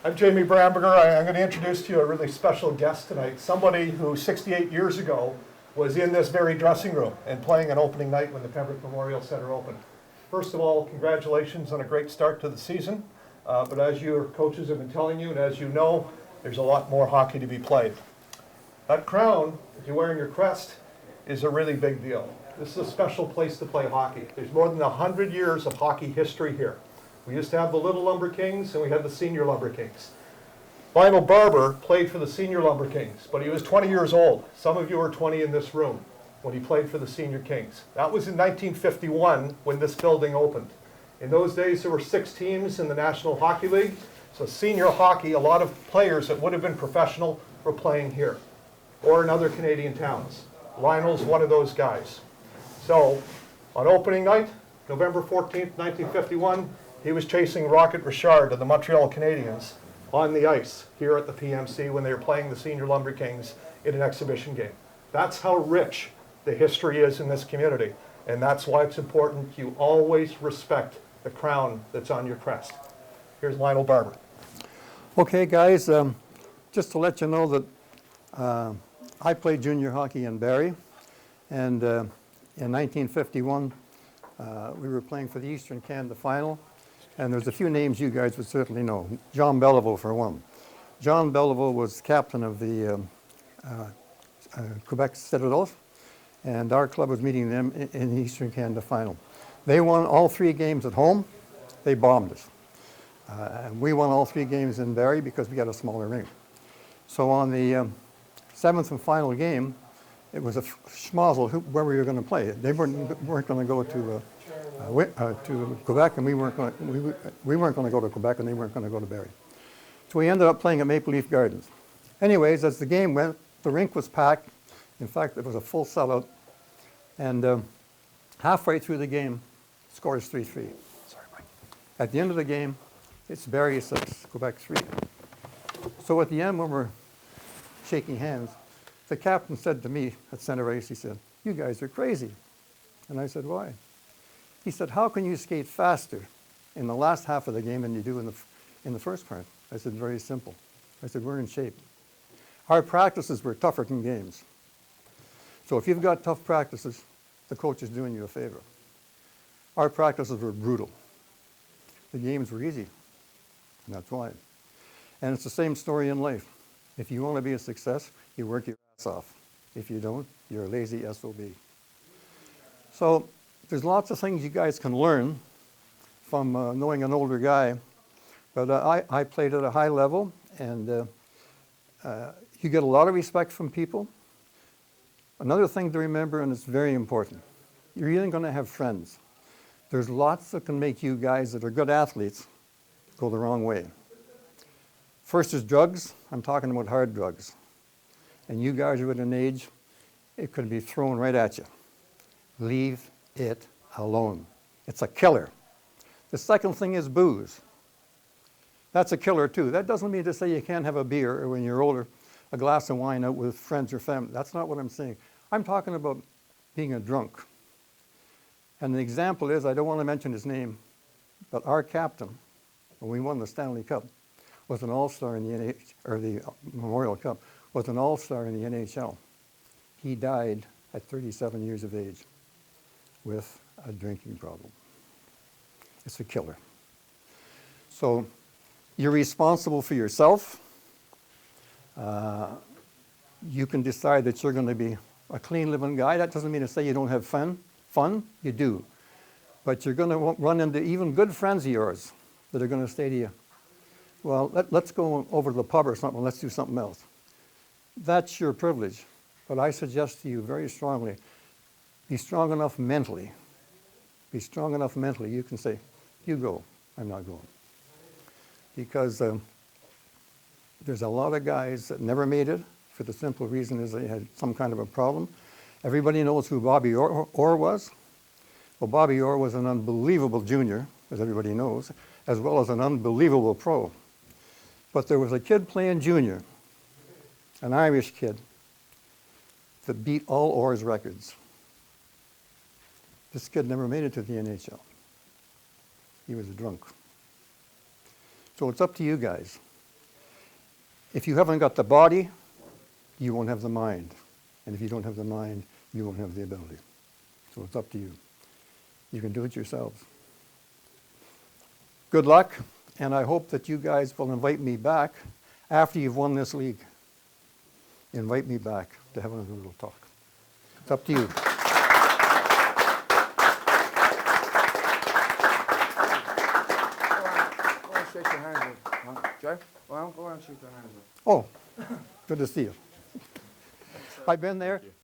I'm Jamie Bramberger. I'm going to introduce to you a really special guest tonight, somebody who 68 years ago was in this very dressing room and playing an opening night when the Pembroke Memorial Centre opened. First of all, congratulations on a great start to the season. But as your coaches have been telling you, and as you know, there's a lot more hockey to be played. That crown that you wear in your crest is a really big deal. This is a special place to play hockey. There's more than 100 years of hockey history here. We used to have the Little Lumber Kings and we had the Senior Lumber Kings. Lionel Barber played for the Senior Lumber Kings, but he was 20 years old. Some of you are 20 in this room when he played for the Senior Kings. That was in 1951 when this building opened. In those days, there were 6 teams in the National Hockey League. So senior hockey, a lot of players that would have been professional were playing here or in other Canadian towns. Lionel's one of those guys. So on opening night, November 14th, 1951, he was chasing Rocket Richard of the Montreal Canadiens on the ice here at the PMC when they were playing the Senior Lumber Kings in an exhibition game. That's how rich the history is in this community, and that's why it's important you always respect the crown that's on your crest. Here's Lionel Barber. Okay, guys, just to let you know that I played junior hockey in Barrie, and in 1951 we were playing for the Eastern Canada final. And there's a few names you guys would certainly know. John Belleville, for one. John Belleville was captain of the Quebec Citadels, and our club was meeting them in the Eastern Canada final. They won all 3 games at home. They bombed us. And we won all 3 games in Barrie because we had a smaller rink. So on the 7th and final game, it was a schmozzle where we were going to play. They weren't going to go to Quebec, and we weren't going to go to Quebec, and they weren't going to go to Barrie. So we ended up playing at Maple Leaf Gardens. Anyways, as the game went, the rink was packed. In fact, it was a full sellout. And halfway through the game, score is 3-3. Sorry, Mike. At the end of the game, it's Barrie 6, Quebec 3. So at the end, when we're shaking hands, the captain said to me at center ice, he said, "You guys are crazy." And I said, "Why?" He said, "How can you skate faster in the last half of the game than you do in the first part?" I said, "Very simple." I said, "We're in shape. Our practices were tougher than games. So if you've got tough practices, the coach is doing you a favor. Our practices were brutal. The games were easy, and that's why. And it's the same story in life. If you want to be a success, you work your ass off. If you don't, you're a lazy SOB. So there's lots of things you guys can learn from knowing an older guy, but I played at a high level, and you get a lot of respect from people. Another thing to remember, and it's very important, you're even going to have friends. There's lots that can make you guys that are good athletes go the wrong way. First is drugs. I'm talking about hard drugs. And you guys are at an age, it could be thrown right at you. Leave it alone. It's a killer. The second thing is booze. That's a killer too. That doesn't mean to say you can't have a beer, or when you're older, a glass of wine out with friends or family. That's not what I'm saying. I'm talking about being a drunk. And the example is, I don't want to mention his name, but our captain, when we won the Stanley Cup, was an all-star in the the Memorial Cup, was an all-star in the NHL. He died at 37 years of age with a drinking problem. It's a killer. So you're responsible for yourself. You can decide that you're going to be a clean living guy. That doesn't mean to say you don't have fun. Fun, you do. But you're going to run into even good friends of yours that are going to say to you, "Well, let's go over to the pub or something, let's do something else." That's your privilege. But I suggest to you very strongly, be strong enough mentally. Be strong enough mentally. You can say, "You go, I'm not going." Because there's a lot of guys that never made it for the simple reason is they had some kind of a problem. Everybody knows who Bobby Orr was. Well, Bobby Orr was an unbelievable junior, as everybody knows, as well as an unbelievable pro. But there was a kid playing junior, an Irish kid, that beat all Orr's records. This kid never made it to the NHL. He was a drunk. So it's up to you guys. If you haven't got the body, you won't have the mind. And if you don't have the mind, you won't have the ability. So it's up to you. You can do it yourselves. Good luck, and I hope that you guys will invite me back after you've won this league. Invite me back to have another little talk. It's up to you. Go and shake your hands with, huh? Joe? Well, go around and shake your hands with. Oh, good to see you. I've been there.